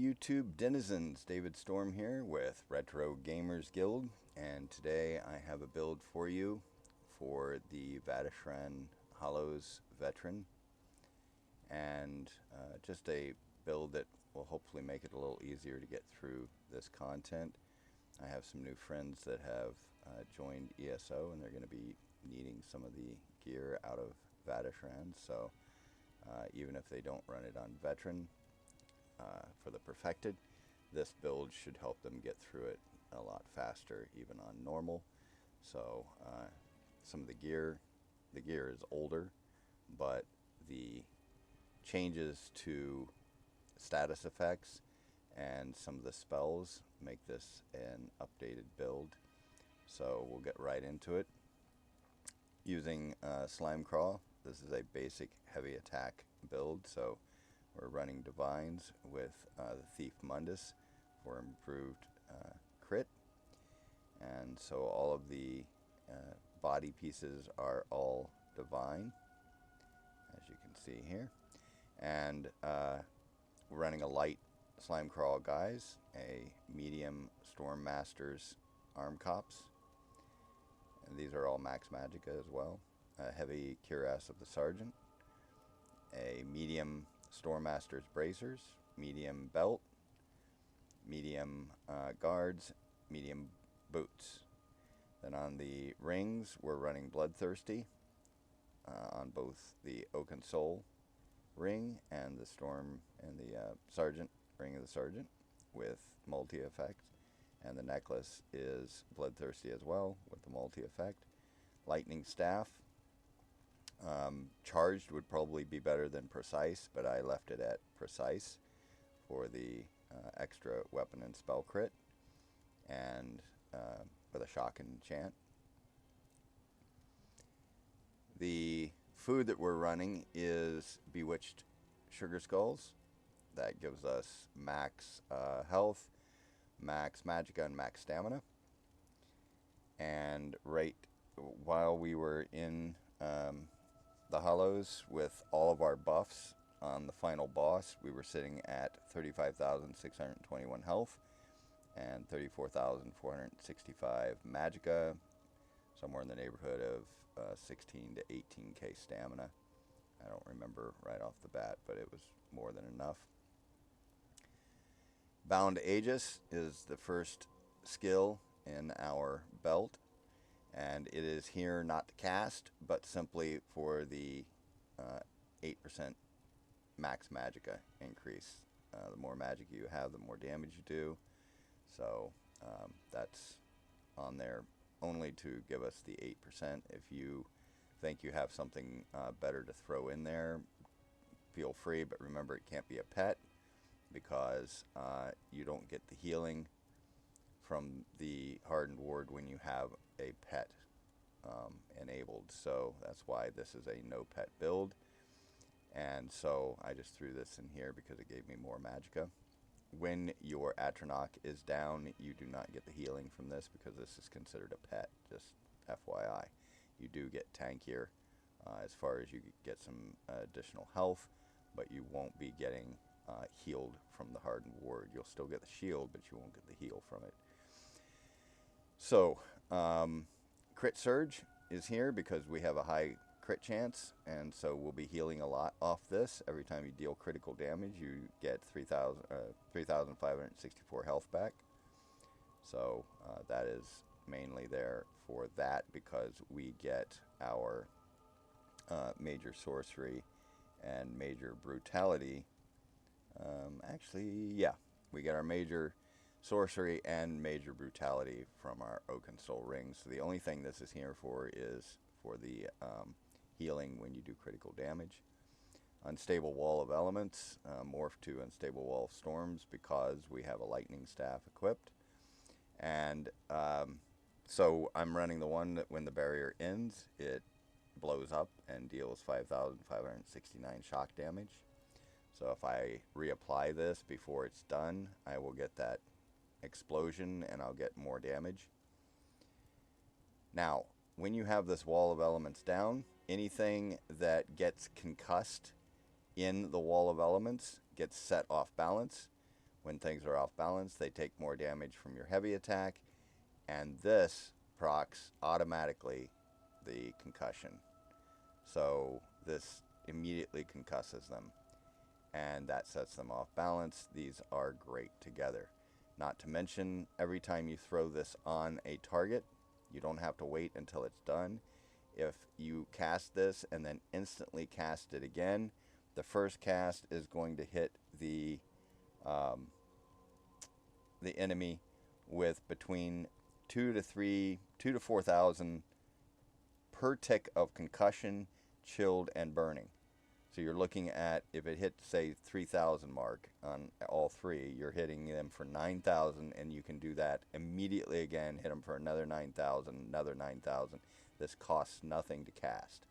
YouTube denizens, David Storm here with Retro Gamers Guild, and today I have a build for you for the Vateshran Hollows veteran, and just a build that will hopefully make it a little easier to get through this content. I have some new friends that have joined ESO, and they're going to be needing some of the gear out of Vateshran, so even if they don't run it on veteran, for the perfected, this build should help them get through it a lot faster even on normal. So some of the gear is older, but the changes to status effects and some of the spells make this an updated build. So we'll get right into it. Using Slime Crawl, this is a basic heavy attack build, so we're running Divines with the Thief Mundus for improved crit. And so all of the body pieces are all Divine, as you can see here. And we're running a light Slime Crawl Guys, a medium Storm Masters Arm Cops. And these are all Max Magicka as well. A heavy Cuirass of the Sergeant, a medium Storm Masters Bracers, medium Belt, medium Guards, medium Boots. Then on the rings, we're running Bloodthirsty on both the Oaken Soul ring and the Storm and the Sergeant ring of the Sergeant with multi-effect. And the necklace is Bloodthirsty as well with the multi-effect. Lightning Staff. Charged would probably be better than Precise, but I left it at Precise for the extra weapon and spell crit, and with a shock enchant. The food that we're running is Bewitched Sugar Skulls. That gives us max health, max magicka, and max stamina. And right while we were in the Hollows with all of our buffs on the final boss, we were sitting at 35,621 health and 34,465 magicka, somewhere in the neighborhood of 16 to 18k stamina. I don't remember right off the bat, but it was more than enough. Bound Aegis is the first skill in our belt, and it is here not to cast, but simply for the 8% max magicka increase. The more magic you have, the more damage you do. So that's on there only to give us the 8%. If you think you have something better to throw in there, feel free, but remember it can't be a pet, because you don't get the healing from the Hardened Ward when you have a pet enabled. So that's why this is a no pet build. And so I just threw this in here because it gave me more magicka. When your Atronach is down, you do not get the healing from this because this is considered a pet, just FYI. You do get tankier as far as you get some additional health, but you won't be getting healed from the Hardened Ward. You'll still get the shield, but you won't get the heal from it. So, Crit Surge is here because we have a high crit chance, and so we'll be healing a lot off this. Every time you deal critical damage, you get 3,564 health back. So that is mainly there for that, because we get our major sorcery and major brutality. Actually, yeah, we get our major sorcery and major brutality from our Oaken Soul rings. So the only thing this is here for is for the healing when you do critical damage. Unstable Wall of Elements, morph to Unstable Wall of Storms because we have a lightning staff equipped. And so I'm running the one that when the barrier ends, it blows up and deals 5,569 shock damage. So if I reapply this before it's done, I will get that explosion and I'll get more damage. Now, when you have this Wall of Elements down, anything that gets concussed in the Wall of Elements gets set off balance, When things are off balance, they take more damage from your heavy attack, and this procs automatically the concussion. So this immediately concusses them, and that sets them off balance. These are great together. Not to mention, every time you throw this on a target, you don't have to wait until it's done. If you cast this and then instantly cast it again, the first cast is going to hit the enemy with between 2 to 4,000 per tick of concussion, chilled, and burning. So you're looking at, if it hits, say, 3,000 mark on all three, you're hitting them for 9,000, and you can do that immediately again, hit them for another 9,000, another 9,000. This costs nothing to cast.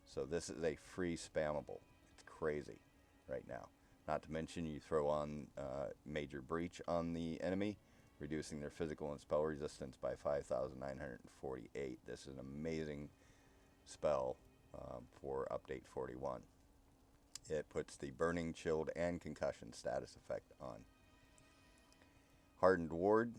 So this is a free spammable. It's crazy right now. Not to mention, you throw on Major Breach on the enemy, reducing their physical and spell resistance by 5,948. This is an amazing spell for update 41. It puts the burning, chilled, and concussion status effect on. Hardened Ward.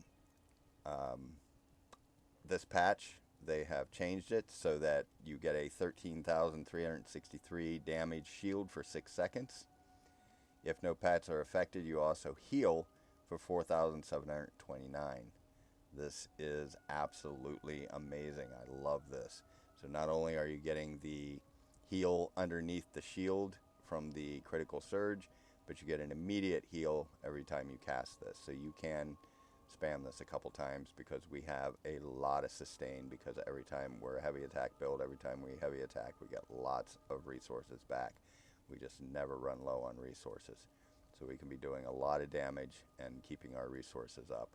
This patch, they have changed it so that you get a 13,363 damage shield for 6 seconds. If no pets are affected, you also heal for 4,729. This is absolutely amazing. I love this. So not only are you getting the heal underneath the shield from the critical surge, but you get an immediate heal every time you cast this. So you can spam this a couple times, because we have a lot of sustain, because every time we're a heavy attack build, every time we heavy attack, we get lots of resources back. We just never run low on resources. So we can be doing a lot of damage and keeping our resources up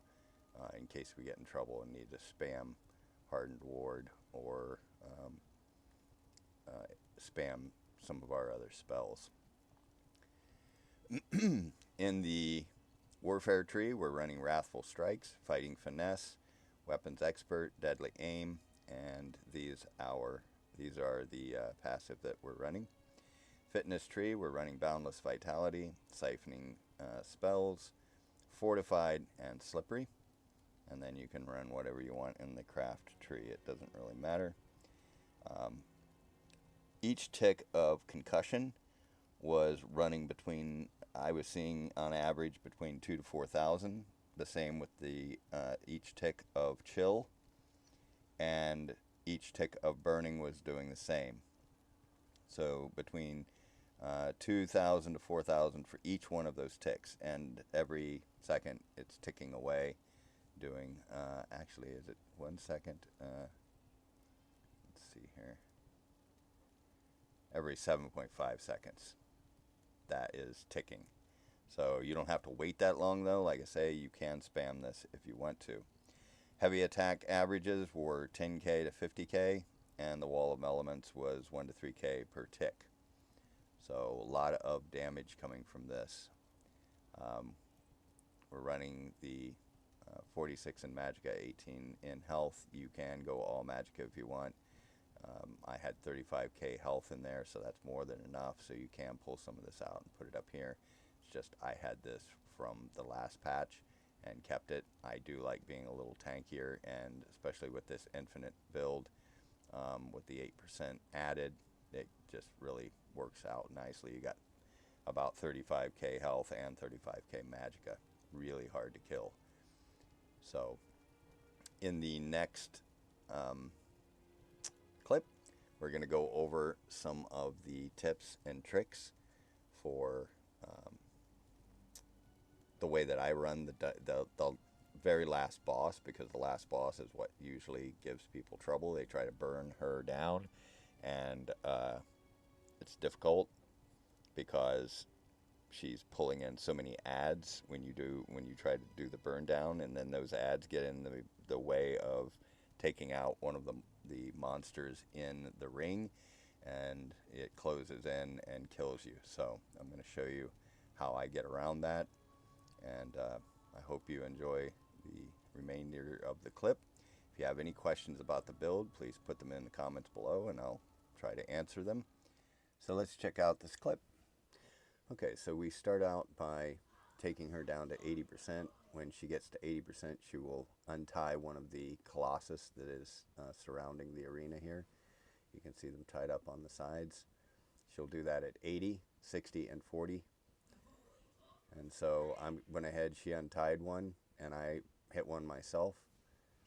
in case we get in trouble and need to spam Hardened Ward or spam some of our other spells. In the Warfare tree, we're running Wrathful Strikes, Fighting Finesse, Weapons Expert, Deadly Aim, and these are the passive that we're running. Fitness tree, we're running Boundless Vitality, Siphoning Spells, Fortified, and Slippery. And then you can run whatever you want in the craft tree. It doesn't really matter. Each tick of concussion was running between, I was seeing on average between 2 to 4,000. The same with the each tick of chill, and each tick of burning was doing the same. So between 2,000 to 4,000 for each one of those ticks, and every second it's ticking away, doing, actually, is it 1 second? Let's see here. Every 7.5 seconds, that is ticking. So you don't have to wait that long, though. Like I say, you can spam this if you want to. Heavy attack averages were 10k to 50k, and the Wall of Elements was 1 to 3k per tick. So a lot of damage coming from this. We're running the 46 in Magicka, 18 in health. You can go all Magicka if you want. I had 35k health in there, so that's more than enough. So you can pull some of this out and put it up here. It's just I had this from the last patch and kept it. I do like being a little tankier, and especially with this infinite build, with the 8% added, it just really works out nicely. You got about 35k health and 35k Magicka. Really hard to kill. So in the next clip, we're going to go over some of the tips and tricks for the way that I run the very last boss, because the last boss is what usually gives people trouble. They try to burn her down, and it's difficult because she's pulling in so many ads when you try to do the burn down, and then those ads get in the way of taking out one of the monsters in the ring, and it closes in and kills you. So I'm going to show you how I get around that, and I hope you enjoy the remainder of the clip. If you have any questions about the build, please put them in the comments below, and I'll try to answer them. So let's check out this clip. Okay, so we start out by taking her down to 80%. When she gets to 80%, she will untie one of the colossus that is surrounding the arena here. You can see them tied up on the sides. She'll do that at 80, 60, and 40. And so I went ahead, she untied one, and I hit one myself,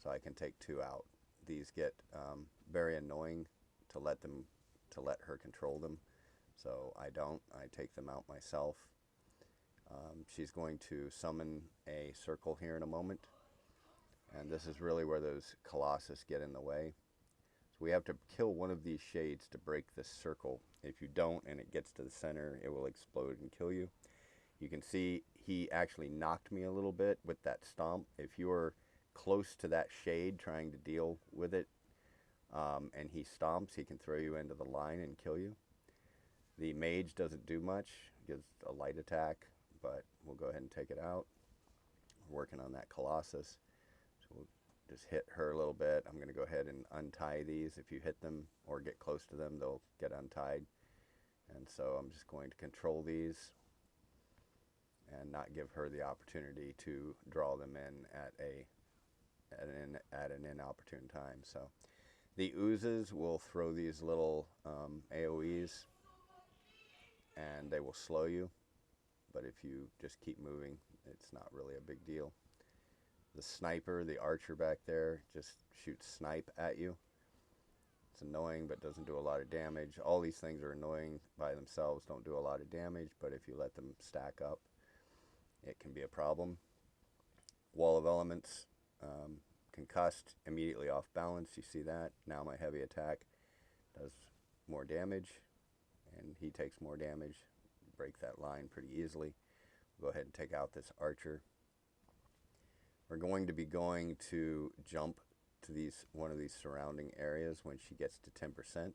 so I can take two out. These get very annoying to let her control them, so I don't. I take them out myself. She's going to summon a circle here in a moment, and this is really where those colossus get in the way. So we have to kill one of these shades to break this circle. If you don't and it gets to the center, it will explode and kill you. You can see he actually knocked me a little bit with that stomp. If you're close to that shade trying to deal with it, and he stomps, he can throw you into the line and kill you. The mage doesn't do much, gives a light attack, but we'll go ahead and take it out. We're working on that colossus, so we'll just hit her a little bit. I'm going to go ahead and untie these. If you hit them or get close to them, they'll get untied. And so I'm just going to control these and not give her the opportunity to draw them in at an inopportune time. So the oozes will throw these little AoEs, and they will slow you, but if you just keep moving, it's not really a big deal. The sniper, the archer back there, just shoots snipe at you. It's annoying, but doesn't do a lot of damage. All these things are annoying by themselves, don't do a lot of damage, but if you let them stack up, it can be a problem. Wall of Elements, concussed, immediately off balance. You see that? Now my heavy attack does more damage, and he takes more damage. Break that line pretty easily. Go ahead and take out this archer. We're going to be going to jump to one of these surrounding areas when she gets to 10%,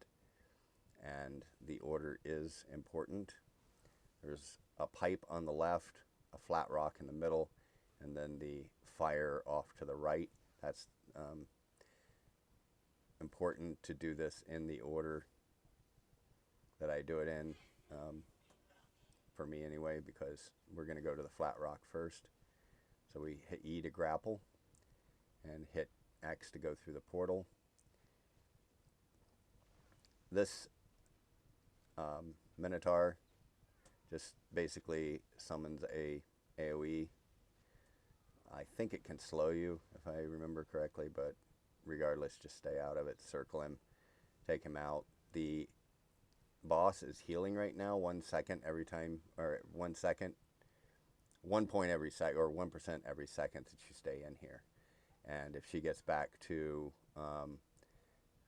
and the order is important. There's a pipe on the left, a flat rock in the middle, and then the fire off to the right. That's important to do this in the order that I do it in, for me anyway, because we're going to go to the flat rock first. So we hit E to grapple and hit X to go through the portal. This Minotaur just basically summons a AoE. I think it can slow you, if I remember correctly, but regardless, just stay out of it. Circle him, take him out. The boss is healing right now 1 second every time, or 1 second, 1 point every second, or 1% every second that you stay in here. And if she gets back to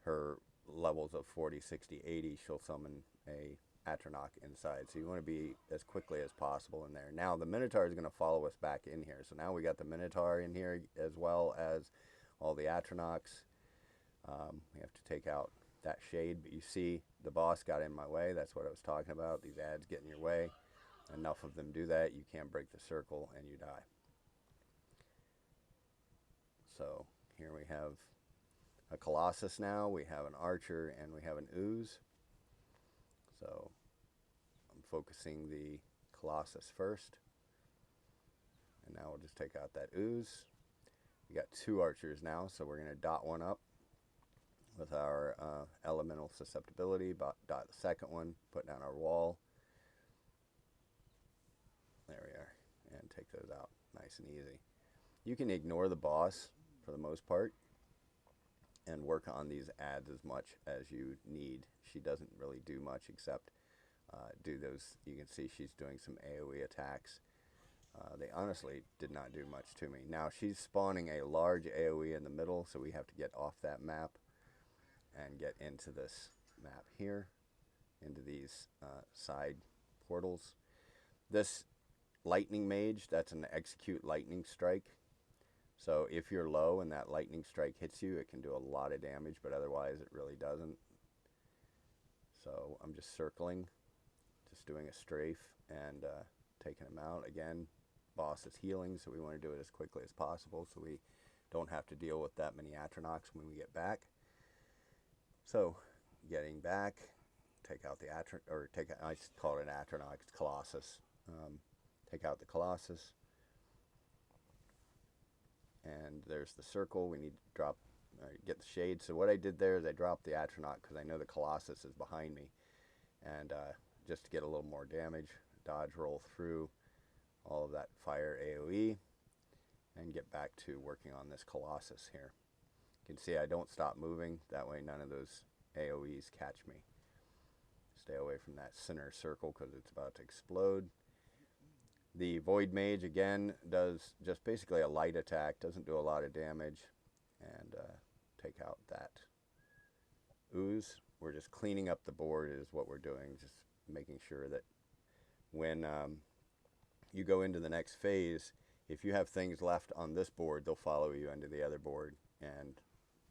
her levels of 40, 60, 80, she'll summon a Atronach inside. So you want to be as quickly as possible in there. Now the Minotaur is going to follow us back in here. So now we got the Minotaur in here as well as all the Atronachs. We have to take out that shade, but you see the boss got in my way. That's what I was talking about. These ads get in your way. Enough of them do that, you can't break the circle and you die. So here we have a Colossus now, we have an Archer, and we have an Ooze. So I'm focusing the Colossus first. And now we'll just take out that Ooze. We got 2 Archers now, so we're going to dot one up with our elemental susceptibility, dot the second one, put down our wall. There we are, and take those out nice and easy. You can ignore the boss for the most part and work on these ads as much as you need. She doesn't really do much except do those. You can see she's doing some AoE attacks. They honestly did not do much to me. Now she's spawning a large AoE in the middle, so we have to get off that map and get into this map here, into these side portals. This lightning mage, that's an execute lightning strike. So if you're low and that lightning strike hits you, it can do a lot of damage, but otherwise it really doesn't. So I'm just circling, just doing a strafe and taking him out. Again, boss is healing, so we want to do it as quickly as possible so we don't have to deal with that many Atronachs when we get back. So getting back, take out the I call it an Atronach, it's Colossus. take out the Colossus. And there's the circle. We need to drop, get the shade. So what I did there is I dropped the Atronach because I know the Colossus is behind me. And just to get a little more damage, dodge roll through all of that fire AoE and get back to working on this Colossus here. You can see I don't stop moving. That way none of those AoEs catch me. Stay away from that center circle because it's about to explode. The Void Mage, again, does just basically a light attack, doesn't do a lot of damage, and take out that ooze. We're just cleaning up the board is what we're doing, just making sure that when you go into the next phase, if you have things left on this board, they'll follow you into the other board, and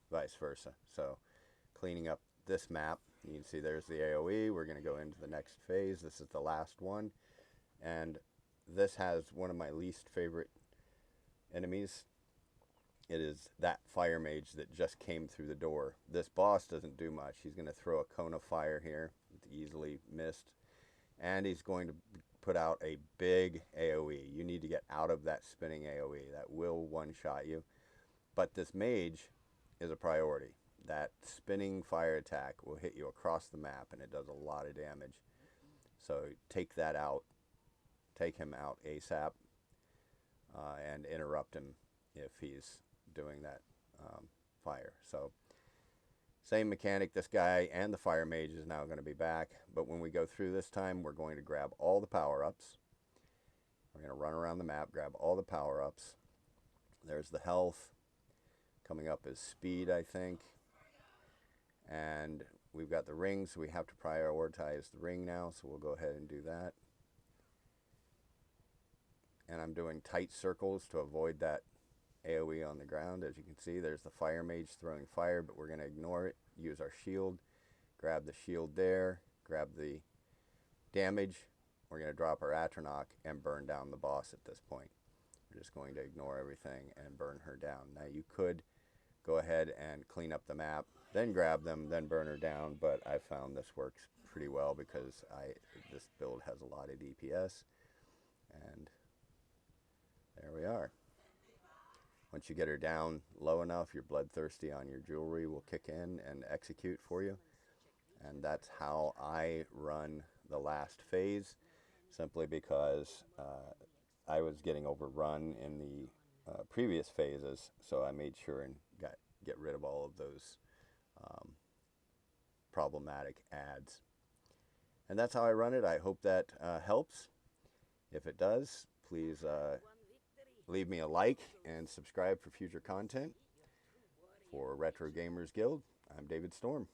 vice versa. So cleaning up this map, you can see there's the AoE. We're going to go into the next phase. This is the last one, and this has one of my least favorite enemies. It is that fire mage that just came through the door. This boss doesn't do much. He's going to throw a cone of fire here. It's easily missed. And he's going to put out a big AoE. You need to get out of that spinning AoE. That will one-shot you. But this mage is a priority. That spinning fire attack will hit you across the map, and it does a lot of damage. So take that out. Take him out ASAP and interrupt him if he's doing that fire. So same mechanic, this guy and the fire mage is now going to be back, but when we go through this time, we're going to grab all the power-ups. We're going to run around the map, grab all the power-ups. There's the health. Coming up is speed, I think. And we've got the ring, so we have to prioritize the ring now, so we'll go ahead and do that. And I'm doing tight circles to avoid that AoE on the ground. As you can see, there's the fire mage throwing fire, but we're going to ignore it. Use our shield. Grab the shield there. Grab the damage. We're going to drop our Atronach and burn down the boss at this point. We're just going to ignore everything and burn her down. Now you could go ahead and clean up the map, then grab them, then burn her down, but I found this works pretty well because this build has a lot of DPS. And there we are. Once you get her down low enough, your bloodthirsty on your jewelry will kick in and execute for you. And that's how I run the last phase, simply because I was getting overrun in the previous phases, so I made sure and get rid of all of those problematic ads. And that's how I run it. I hope that helps. If it does, please leave me a like and subscribe for future content. For Retro Gamers Guild, I'm David Storm.